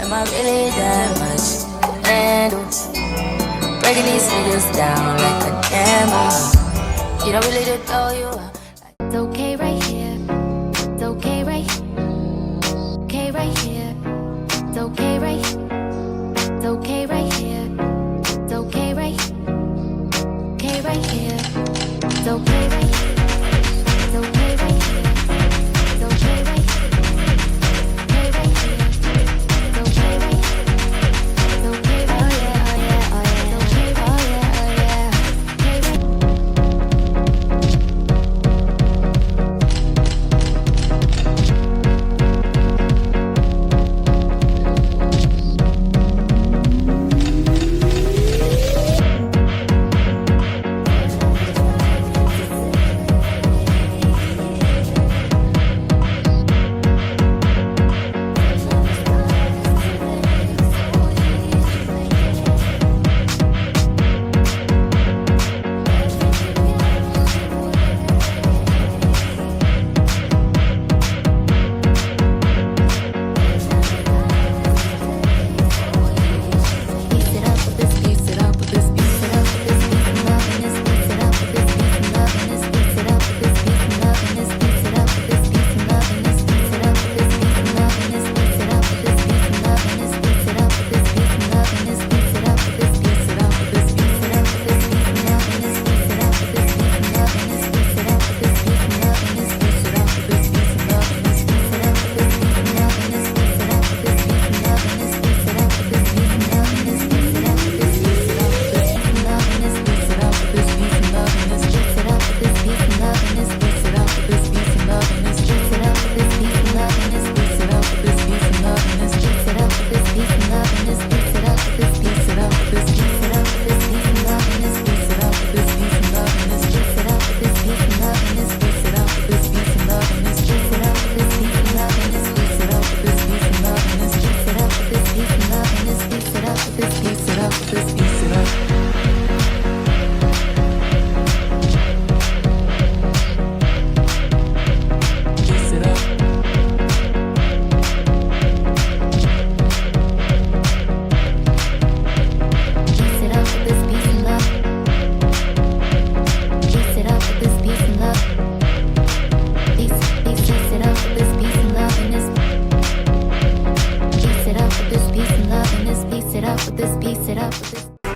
Am I really that much to handle? Breaking these niggas down like a camel. You don't really to throw you out. It's okay right here. It's okay right. Okay right here. It's okay right. It's okay right here. It's okay right. Okay right here. It's okay right. It's okay right here. It's okay right. Okay right here. It's okay right. It's okay right. Oh yeah, oh yeah, oh yeah. It's okay right. Oh yeah, oh yeah. Okay right.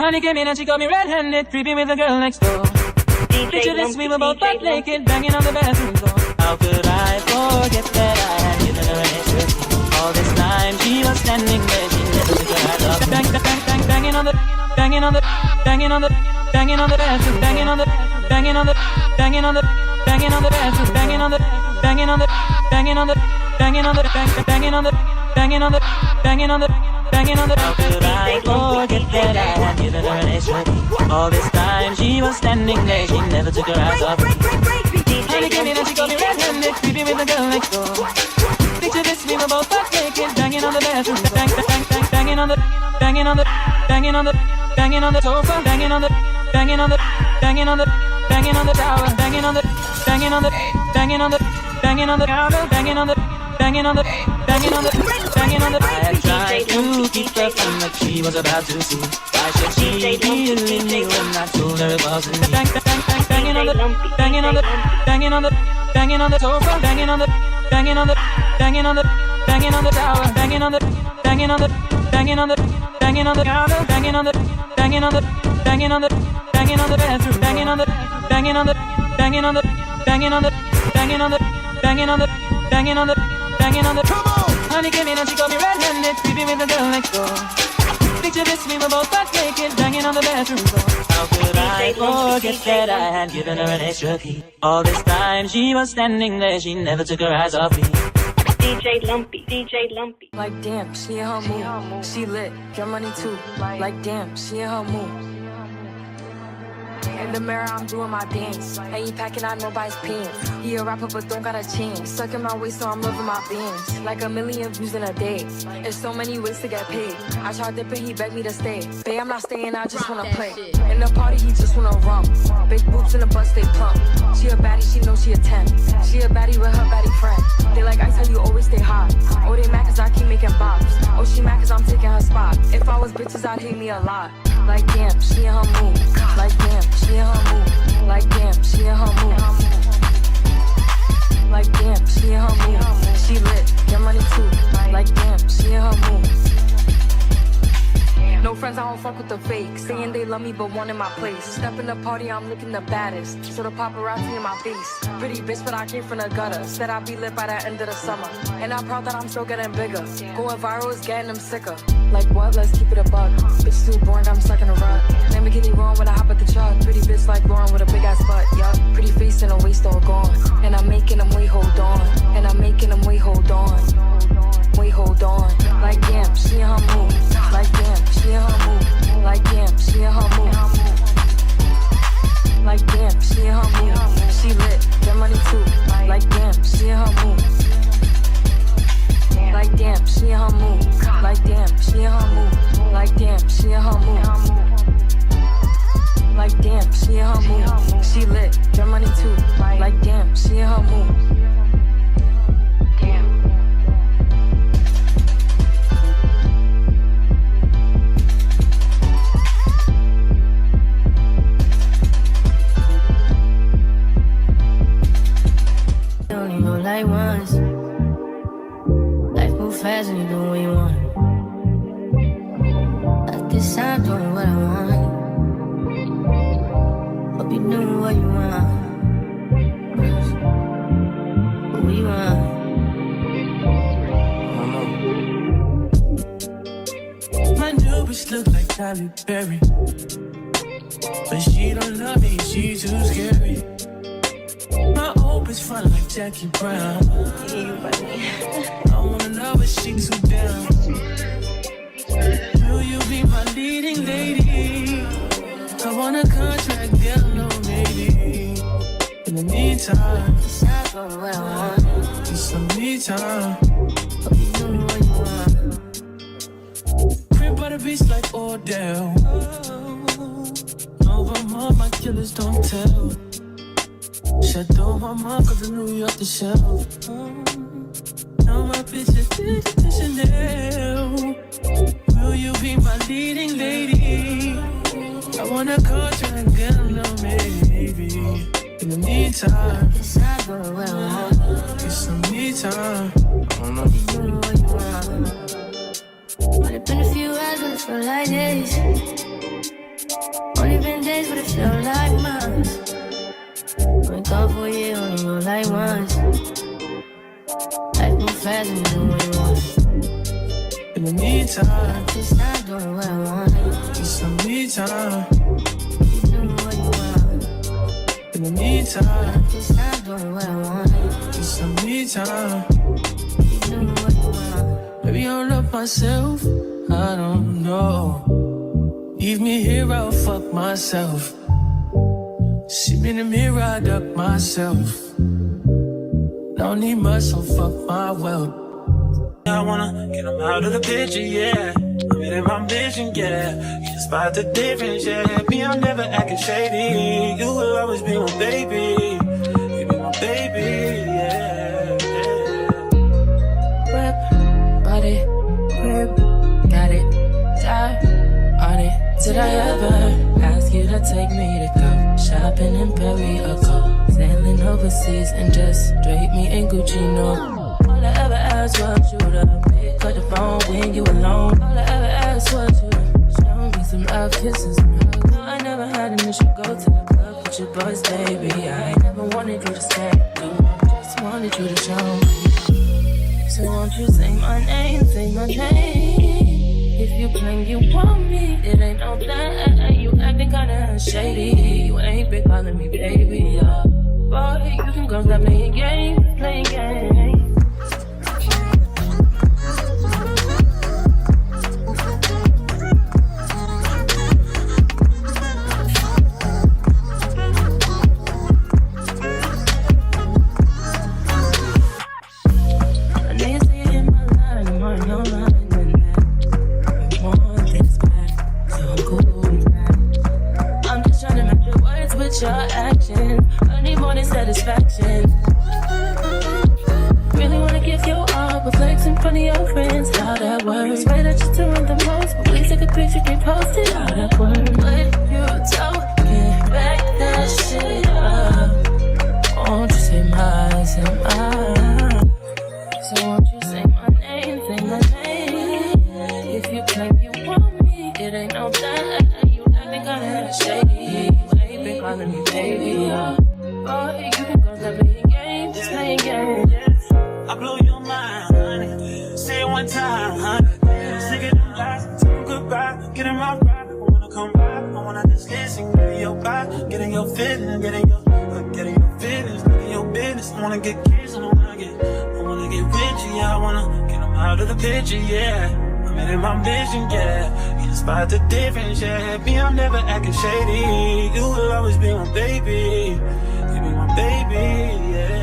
Honey came in and she got me red-handed, creepy with the girl next door. Picture this, we were both butt naked, banging on the bathroom door. How could I forget that I had given her an extra key? All this time she was standing there, she never took her eyes off. Banging on the bathroom, banging on the bathroom, banging on the bathroom, banging on the How could I forget that I had given her an extra key? All this time she was standing there, she never took her eyes off me. Honey came in and she got me red-handed, creepy with the girl next door. Picture this, we were both butt naked, banging on the bathroom, banging on the sofa, banging on the tower, banging on the counter, banging on the I had tried to keep her from what she was about to see. Why should she believe me when I told her it wasn't me? Banging on the sofa, banging on the tower, banging on the counter, banging on the bathroom. Come on! Honey came in and she got me red-handed, creepy with the girl next door. Picture this, we were both butt naked, banging on the bathroom door. How could I forget that I had given her an extra key? All this time she was standing there, she never took her eyes off me. DJ Lumpy. Like damn, she in her mood. She lit, get money too. Like damn, she in her mood. In the mirror, I'm doing my dance. Ain't packing out nobody's pants. He a rapper, but don't got a chance. Sucking my waist, so I'm loving my bands. Like 1 million views in a day. There's so many ways to get paid. I tried dipping, he begged me to stay. Babe, I'm not staying, I just wanna play. In the party, he just wanna rump. Big boobs in the butt, stay plump. She a baddie, she knows she a 10. She a baddie with her baddie friend. They like ice, how you always stay hot. Oh, they mad cause I keep making bops. Oh, she mad cause I'm was bitches out hate me a lot. Like damn, she in her mood. Like damn, she in her mood. Like damn, she in her mood. Like damn, she in her mood. She lit, get money too. Like damn, she in her mood. No friends, I don't fuck with the fake. Saying they love me, but one in my place. Step in the party, I'm looking the baddest. So the paparazzi in my face. Pretty bitch, but I came from the gutter. Said I'd be lit by the end of the summer. And I'm proud that I'm still getting bigger. Going viral is getting them sicker. Like what? Let's keep it a buck. Bitch too boring, I'm stuck in a rut. Lamborghini wrong when I hop at the truck. Pretty bitch like Lauren with a big ass butt. Yup, pretty face and a waist all gone. And I'm making them wait, hold on. And I'm making them wait, hold on. Wait, hold on. Like damn, she in her mood. Like damn, she in her mood. Like damn, she in her mood. Like damn, she in her mood. She lit, get money too. Like damn, she in her mood. Like damn, she in her mood. Like damn, she in her mood. Like damn, she in her mood. Like damn, she in her mood. She lit, get money too. Like damn, she in her mood. Like once, life move fast and you do what you want. At this time, doing what I want. Hope you doing what you want. What you want? My new bitch look like Tyler Perry, but she don't love me, she too scary. My old bitch fun like Jackie Brown. I wanna know if she too down. Will you be my leading lady? I want a contract, girl, no maybe. In the meantime, Decide for what I want. need some me time. Hope you doing what you want. Crib by the beach like Odell. Over all my killers don't tell. Shadow my mom, cause I knew you off the shelf. Now my bitch is to Chanel. Will you be my leading lady? I wanna contract, get a little maybe. In the meantime, Decide for what I want. get some me time. Hope you doing what you want. But it's been a few hours, but it feel like days. Only been days, but it feel like months. Went gone for a year, only go like once. Life move fast and you do what you want. In the meantime, Just not doing what I want. get some me time. You doing what you want. In the meantime, Just not doing what I want. get some me time. You doing what you want. Maybe I don't love myself, I don't know. Leave me here, I'll fuck myself. See me in the mirror, I duck myself. Don't need much, so fuck my wealth. I wanna get them out of the picture, yeah. I'm in my vision, yeah. You can spot the difference, yeah. Me, I'm never acting shady. You will always be my baby. You be my baby, yeah. Whip, body, whip, got it, die on it. Did I ever ask you to take me to go shopping in Paris or go sailing overseas and just drape me in Gucci? No, all I ever asked was you to pick up the phone when you alone. All I ever asked was you to show me some love, kisses, and hugs. No, I never had an issue, go to the club with your boys, baby. I never wanted you to stay, just wanted you to show me. So won't you say my name, say my name. If you claim you want me, it ain't no plan. You acting kinda shady. You ain't been calling me baby, yeah. Boy, you can go stop playing games, playing games. Your action, I need more than satisfaction. Really wanna give you all, but flex in front of your friends. How that works? Swear that you're doing the most, but please take a picture, get posted. All that work, what you talking? Back that shit up. Won't you say my, say my? So won't you say my name, say my name? If you claim you want me, it ain't no that. You acting kinda shady. Why you been calling me baby? Boy, you can go to playing games, just playing games. I blow your mind, honey. Say it one time, honey. Sick of them lies, tell them goodbye. Get in my ride, I wanna come by. I wanna just listen, get in your vibe, get in your feelings, get in your feelings, get in your business. I wanna get kids, I wanna get with you, yeah. I wanna get them out of the picture, yeah. I'm in my vision, yeah. You can spot the difference, yeah. Me, I'm never acting shady. You will always be my baby. You be my baby, yeah.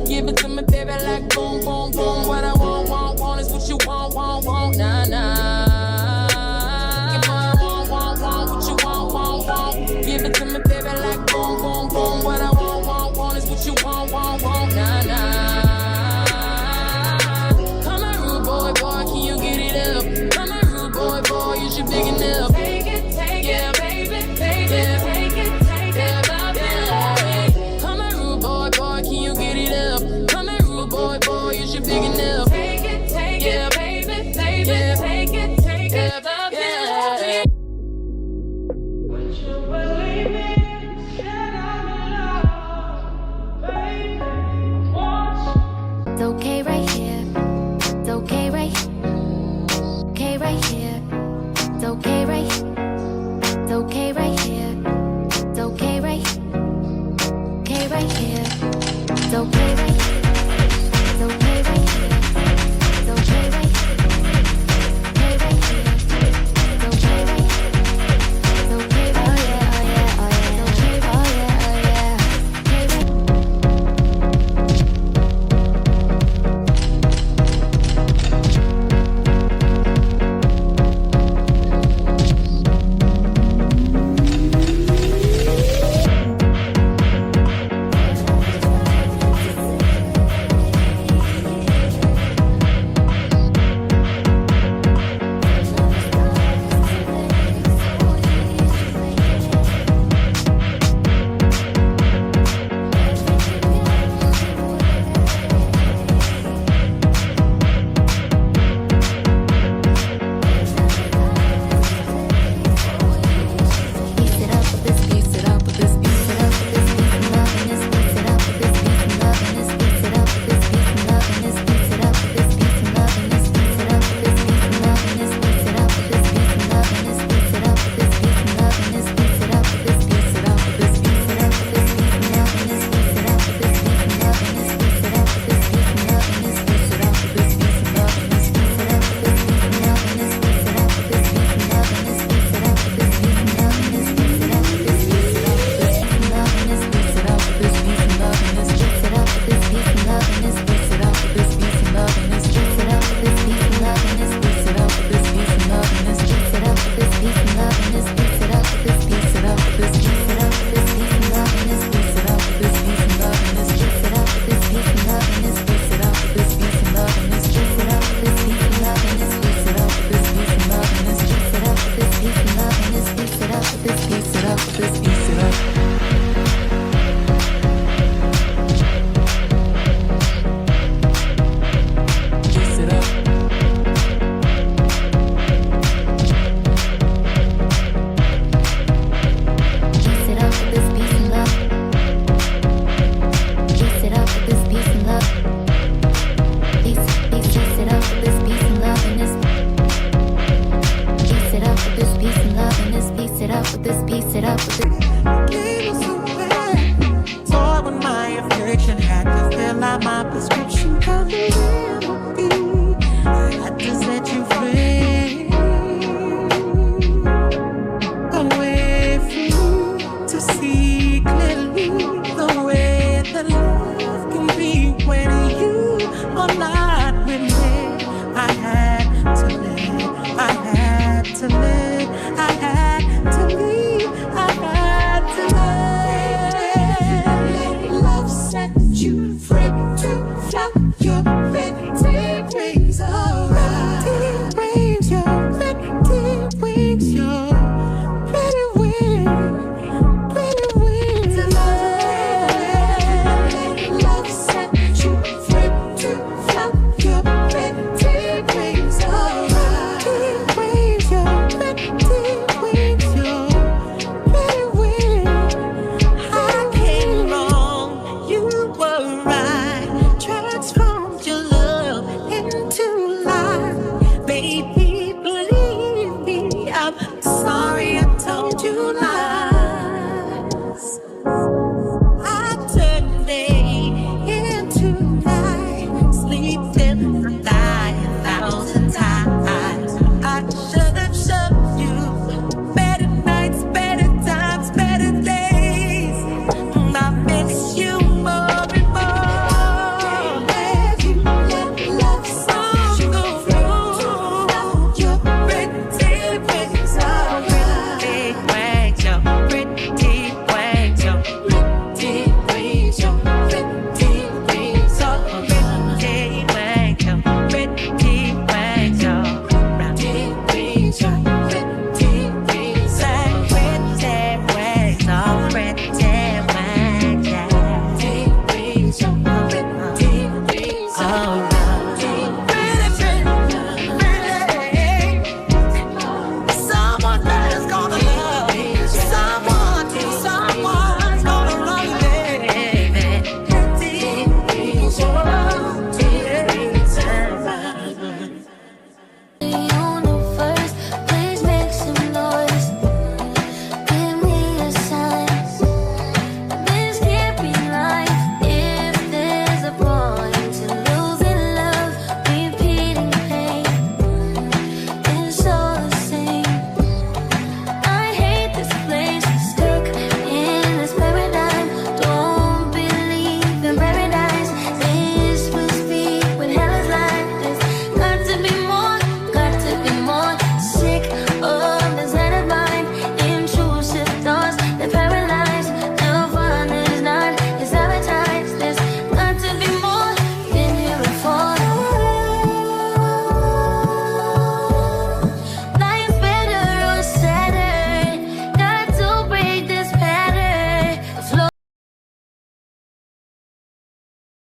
Give it to me, baby, like boom, boom, boom. What I want is what you want, nah, nah. What you want. Give it to me, baby, like boom, boom, boom. What I want is what you want, nah, nah. Come on, rude boy, can you get it up? Come on, rude boy, you should big enough. Take it, yeah, baby, take it. Boy, you should big enough. Take it, yeah, baby, yeah. Take it, yeah. Would you believe me? Said I'm in love, baby. It's okay right here. It's okay right here. It's okay right. It's okay right here. It's okay right here. It's okay right.